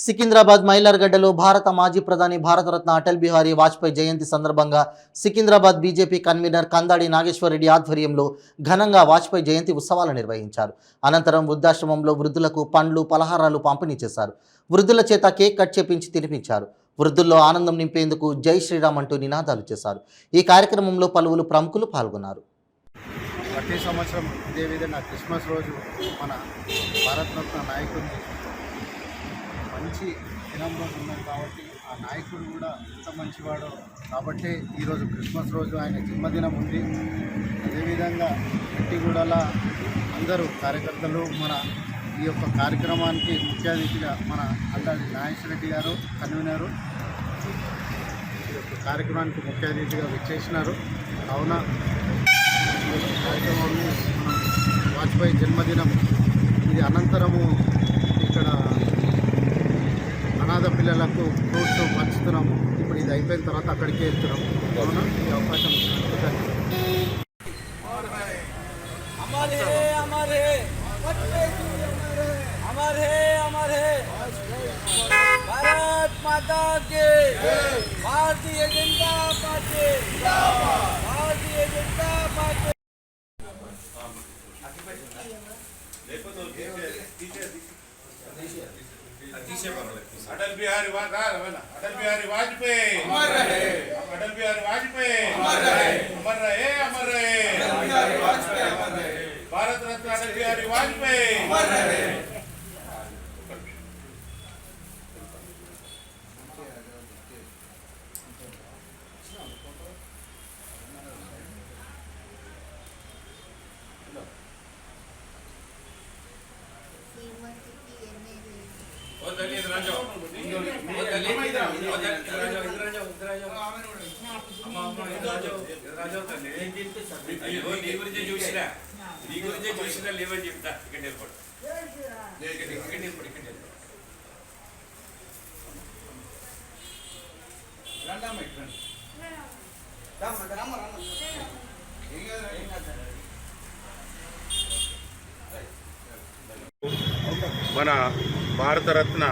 సికింద్రాబాద్ మైలార్గడ్డలో భారత మాజీ ప్రధాని భారతరత్న అటల్ బిహారీ వాజ్పేయి జయంతి సందర్భంగా సికింద్రాబాద్ బీజేపీ కన్వీనర్ కందాడి నాగేశ్వరరెడ్డి ఆధ్వర్యంలో ఘనంగా వాజ్పేయి జయంతి ఉత్సవాలు నిర్వహించారు. అనంతరం వృద్ధాశ్రమంలో వృద్ధులకు పండ్లు పలహారాలు పంపిణీ చేశారు. వృద్ధుల చేత కేక్ కట్ చేపించి తినిపించారు. వృద్ధుల్లో ఆనందం నింపేందుకు జై శ్రీరామ్ అంటూ నినాదాలు చేశారు. ఈ కార్యక్రమంలో పలువురు ప్రముఖులు పాల్గొన్నారు. ప్రతి సంవత్సరం ఇదే విధంగా క్రిస్మస్ రోజు మన భారతరత్న నాయకుడిని మంచి దినం రోజు ఉన్నాం కాబట్టి ఆ నాయకుడు కూడా ఎంత మంచివాడో కాబట్టి ఈరోజు క్రిస్మస్ రోజు ఆయన జన్మదినం ఉంది. అదేవిధంగా గట్టిగూడల అందరూ కార్యకర్తలు మన ఈ యొక్క కార్యక్రమానికి ముఖ్య అతిథిగా మన కందాడి నాగేశ్వరరెడ్డి గారు కన్వీనరు ఈ యొక్క కార్యక్రమానికి ముఖ్య అతిథిగా విచ్చేసినారు. కావున ఈ యొక్క కార్యక్రమాన్ని మనం వాజ్పేయి జన్మదినం ఇది అనంతరము ఇక్కడ అనాథ పిల్లలకు ఫ్రూట్స్ పంచుతున్నాము. ఇప్పుడు ఇది అయిపోయిన తర్వాత అక్కడికి వెళ్తున్నాము. కావున ఈ అవకాశం भारत माता के भारतीय जनता पार्टी भारतीय जनता पार्टी अटल बिहारी वाजपेयी अमर रहे। अटल बिहारी वाजपेयी अमर रहे। अमर रहे अमर रहे भारत रत्न अटल बिहारी वाजपेयी अमर रहे। చూసినా లేవని చెప్తా ఇక్కడ నిలబడు మన భారతరత్న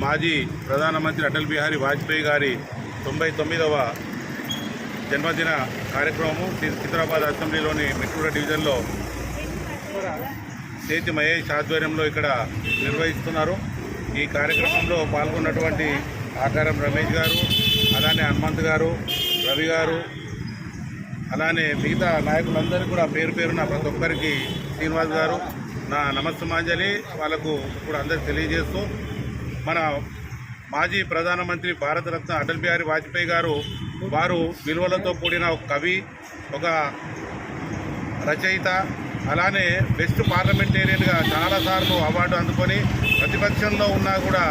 మాజీ ప్రధానమంత్రి అటల్ బిహారీ వాజ్పేయి గారి 99వ జన్మదిన కార్యక్రమము సికింద్రాబాద్ అసెంబ్లీలోని మెట్రూర డివిజన్లో సేతి మహేష్ ఆధ్వర్యంలో ఇక్కడ నిర్వహిస్తున్నారు. ఈ కార్యక్రమంలో పాల్గొన్నటువంటి ఆకారం రమేష్ గారు, అలానే హనుమంత్ గారు, రవి గారు, అలానే మిగతా నాయకులందరూ కూడా పేరు పేరున ప్రతి ఒక్కరికి శ్రీనివాస్ గారు నా నమస్తమాంజలి వాళ్ళకు కూడా అందరికి తెలియజేస్తూ, మన మాజీ ప్రధానమంత్రి భారతరత్న అటల్ బిహారీ వాజ్పేయి గారు వారు విలువలతో కూడిన ఒక కవి, ఒక రచయిత, అలానే బెస్ట్ పార్లమెంటేరియన్గా చాలాసార్లు అవార్డు అందుకొని ప్రతిపక్షంలో ఉన్నా కూడా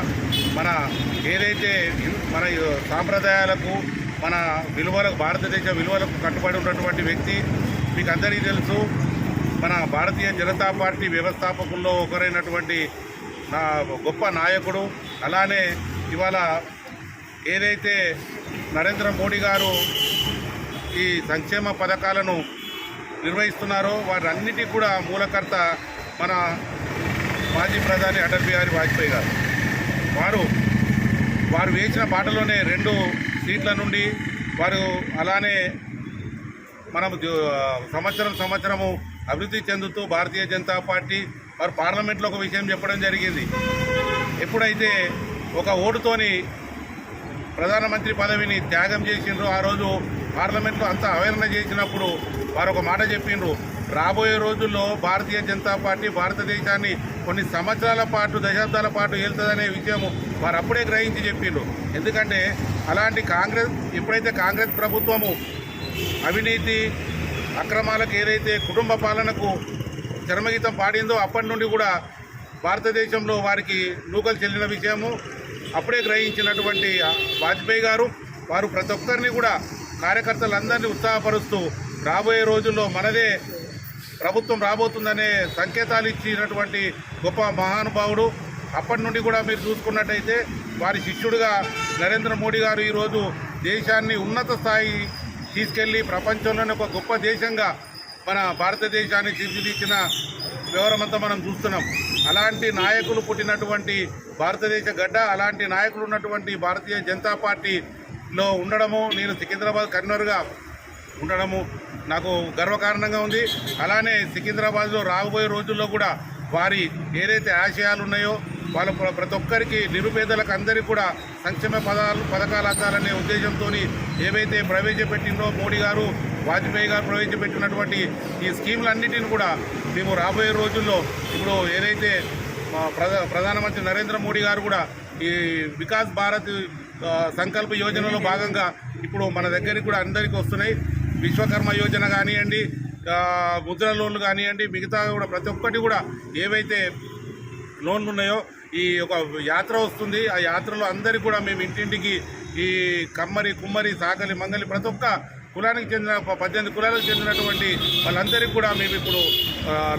మన ఏదైతే మన సాంప్రదాయాలకు మన విలువలకు భారతదేశ విలువలకు కట్టుబడి ఉన్నటువంటి వ్యక్తి. మీకు అందరికీ తెలుసు, మన భారతీయ జనతా పార్టీ వ్యవస్థాపకుల్లో ఒకరైనటువంటి గొప్ప నాయకుడు. అలానే ఇవాళ ఏదైతే నరేంద్ర మోడీ గారు ఈ సంక్షేమ పథకాలను నిర్వహిస్తున్నారో వాటన్నిటికీ కూడా మూలకర్త మన మాజీ ప్రధాని అటల్ బిహారీ వాజ్పేయి గారు. వారు వేసిన బాటలోనే 2 సీట్ల నుండి వారు అలానే మనము సంవత్సరము అభివృద్ధి చెందుతూ భారతీయ జనతా పార్టీ వారు పార్లమెంట్లో ఒక విషయం చెప్పడం జరిగింది. ఎప్పుడైతే ఒక ఓటుతోని ప్రధానమంత్రి పదవిని త్యాగం చేసిండ్రు, ఆ రోజు పార్లమెంట్లో అంతా అవహేళన చేసినప్పుడు వారు ఒక మాట చెప్పిండ్రు, రాబోయే రోజుల్లో భారతీయ జనతా పార్టీ భారతదేశాన్ని కొన్ని సంవత్సరాల పాటు దశాబ్దాల పాటు వెళ్తుందనే విషయం వారు అప్పుడే గ్రహించి చెప్పిండ్రు. ఎందుకంటే అలాంటి ఎప్పుడైతే కాంగ్రెస్ ప్రభుత్వము అవినీతి అక్రమాలకు ఏదైతే కుటుంబ పాలనకు చరమగీతం పాడిందో అప్పటి నుండి కూడా భారతదేశంలో వారికి నూకలు చెల్లిన విషయము అప్పుడే గ్రహించినటువంటి వాజ్పేయి గారు వారు ప్రతి ఒక్కరిని కూడా కార్యకర్తలందరినీ ఉత్సాహపరుస్తూ రాబోయే రోజుల్లో మనదే ప్రభుత్వం రాబోతుందనే సంకేతాలు ఇచ్చినటువంటి గొప్ప మహానుభావుడు. అప్పటి నుండి కూడా మీరు చూసుకున్నట్టయితే వారి శిష్యుడిగా నరేంద్ర మోడీ గారు ఈరోజు దేశాన్ని ఉన్నత స్థాయి తీసుకెళ్లి ప్రపంచంలోనే ఒక గొప్ప దేశంగా మన భారతదేశాన్ని తీర్చిదిద్దిన వివరమంతా మనం చూస్తున్నాం. అలాంటి నాయకులు పుట్టినటువంటి భారతదేశ గడ్డ, అలాంటి నాయకులు ఉన్నటువంటి భారతీయ జనతా పార్టీలో ఉండడము, నేను సికింద్రాబాద్ కన్వీనర్గా ఉండడము నాకు గర్వకారణంగా ఉంది. అలానే సికింద్రాబాద్లో రాబోయే రోజుల్లో కూడా వారి ఏదైతే ఆశయాలు ఉన్నాయో వాళ్ళ ప్రతి ఒక్కరికి, నిరుపేదలకు అందరికీ కూడా సంక్షేమ పథకాలు అందాలనే ఉద్దేశంతో ఏవైతే ప్రవేశపెట్టిందో మోడీ గారు, వాజ్పేయి గారు ప్రవేశపెట్టినటువంటి ఈ స్కీములన్నిటిని కూడా మేము రాబోయే రోజుల్లో ఇప్పుడు ఏదైతే ప్రధానమంత్రి నరేంద్ర మోడీ గారు కూడా ఈ వికాస్ భారత్ సంకల్ప యోజనలో భాగంగా ఇప్పుడు మన దగ్గరికి కూడా అందరికీ వస్తున్నాయి. విశ్వకర్మ యోజన కానివ్వండి, ముద్ర లోన్లు కానివ్వండి, మిగతా కూడా ప్రతి ఒక్కటి కూడా ఏవైతే లోన్లు ఉన్నాయో ఈ ఒక యాత్ర వస్తుంది. ఆ యాత్రలో అందరికీ కూడా మేము ఇంటింటికి ఈ కమ్మరి, కుమ్మరి, సాకలి, మంగలి ప్రతి ఒక్క కులానికి చెందిన 18 కులాలకు చెందినటువంటి వాళ్ళందరికీ కూడా మేము ఇప్పుడు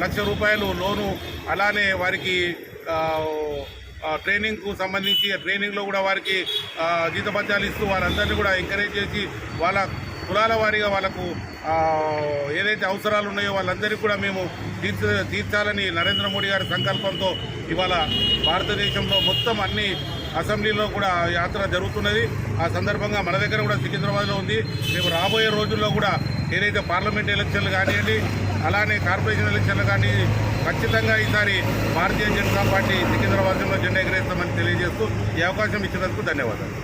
₹1,00,000 లోను, అలానే వారికి ట్రైనింగ్కు సంబంధించి ట్రైనింగ్లో కూడా వారికి జీతభత్యాలు ఇస్తూ వారందరినీ కూడా ఎంకరేజ్ చేసి వాళ్ళ కులాల వారీగా వాళ్ళకు ఏదైతే అవసరాలు ఉన్నాయో వాళ్ళందరికీ కూడా మేము తీర్చాలని నరేంద్ర మోడీ గారి సంకల్పంతో ఇవాళ భారతదేశంలో మొత్తం అన్ని అసెంబ్లీలో కూడా యాత్ర జరుగుతున్నది. ఆ సందర్భంగా మన దగ్గర కూడా సికింద్రాబాద్లో ఉంది. రేపు రాబోయే రోజుల్లో కూడా ఏదైతే పార్లమెంట్ ఎలక్షన్లు కానివ్వండి, అలానే కార్పొరేషన్ ఎలక్షన్లు కానీ ఖచ్చితంగా ఈసారి భారతీయ జనతా పార్టీ సికింద్రాబాద్లో జెండా ఎగరేస్తామని తెలియజేస్తూ ఈ అవకాశం ఇచ్చినందుకు ధన్యవాదాలు.